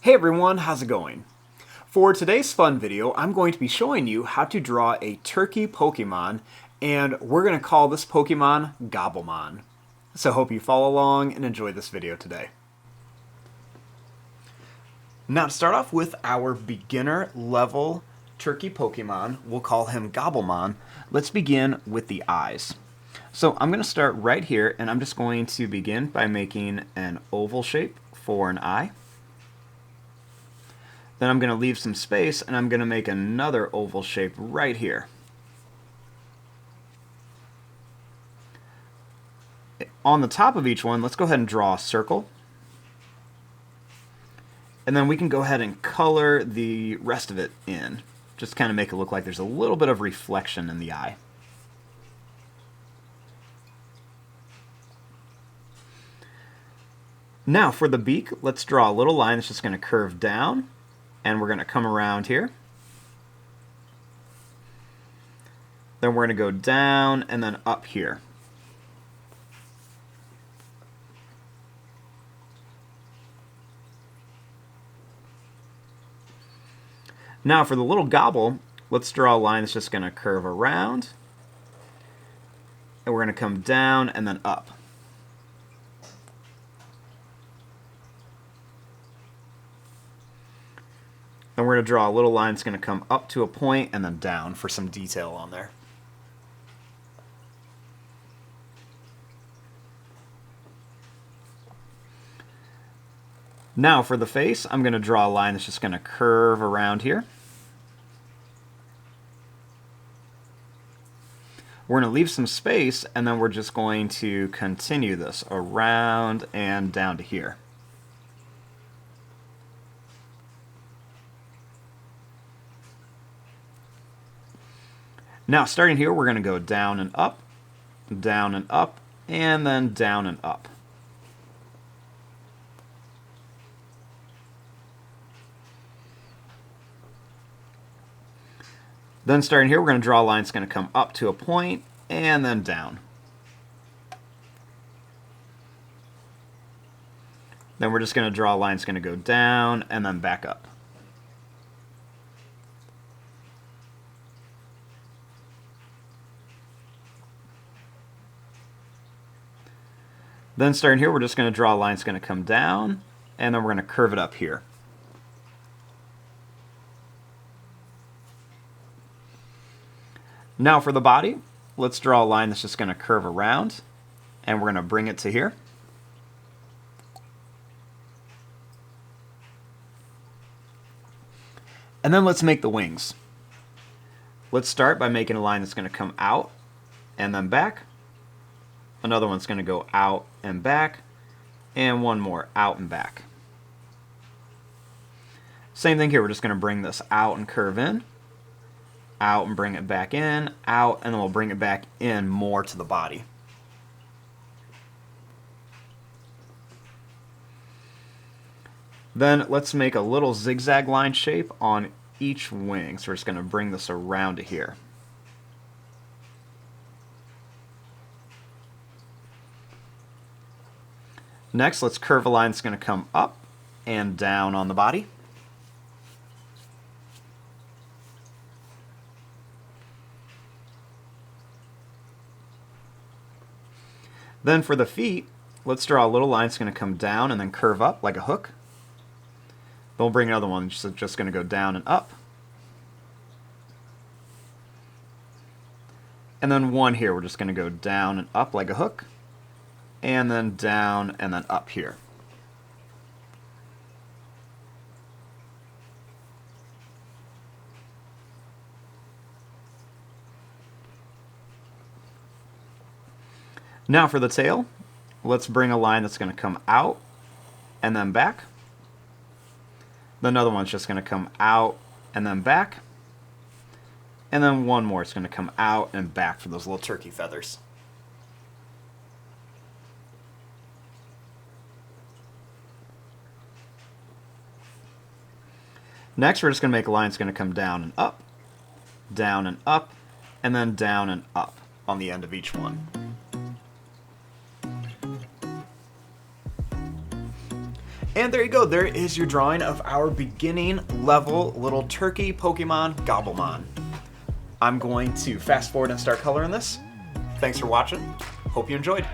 Hey everyone, how's it going? For today's fun video, I'm going to be showing you how to draw a turkey Pokemon, and we're going to call this Pokemon Gobblemon. So hope you follow along and enjoy this video today. Now to start off with our beginner level turkey Pokemon, we'll call him Gobblemon. Let's begin with the eyes. So I'm going to start right here, and I'm just going to begin by making an oval shape for an eye. Then I'm going to leave some space, and I'm going to make another oval shape right here. On the top of each one, let's go ahead and draw a circle. And then we can go ahead and color the rest of it in. Just kind of make it look like there's a little bit of reflection in the eye. Now for the beak, let's draw a little line that's just going to curve down. And we're going to come around here. Then we're going to go down and then up here. Now for the little gobble, let's draw a line that's just going to curve around. And we're going to come down and then up. Then we're going to draw a little line that's going to come up to a point and then down for some detail on there. Now for the face, I'm going to draw a line that's just going to curve around here. We're going to leave some space, and then we're just going to continue this around and down to here. Now, starting here, we're going to go down and up, and then down and up. Then starting here, we're going to draw a line that's going to come up to a point, and then down. Then we're just going to draw a line that's going to go down, and then back up. Then starting here, we're just going to draw a line that's going to come down, and then we're going to curve it up here. Now for the body, let's draw a line that's just going to curve around, and we're going to bring it to here. And then let's make the wings. Let's start by making a line that's going to come out and then back. Another one's going to go out and back, and one more out and back. Same thing here, we're just going to bring this out and curve in, out and bring it back in, out, and then we'll bring it back in more to the body. Then let's make a little zigzag line shape on each wing, so we're just going to bring this around to here. Next, let's curve a line that's going to come up and down on the body. Then for the feet, let's draw a little line that's going to come down and then curve up like a hook. Then we'll bring another one that's just going to go down and up. And then one here, we're just going to go down and up like a hook. And then down and then up here. Now for the tail, let's bring a line that's going to come out and then back. Then another one's just going to come out and then back. And then one more is going to come out and back for those little turkey feathers. Next, we're just going to make a line that's going to come down and up, and then down and up on the end of each one. And there you go, there is your drawing of our beginning level little Turkey Pokemon Gobblemon. I'm going to fast forward and start coloring this. Thanks for watching. Hope you enjoyed.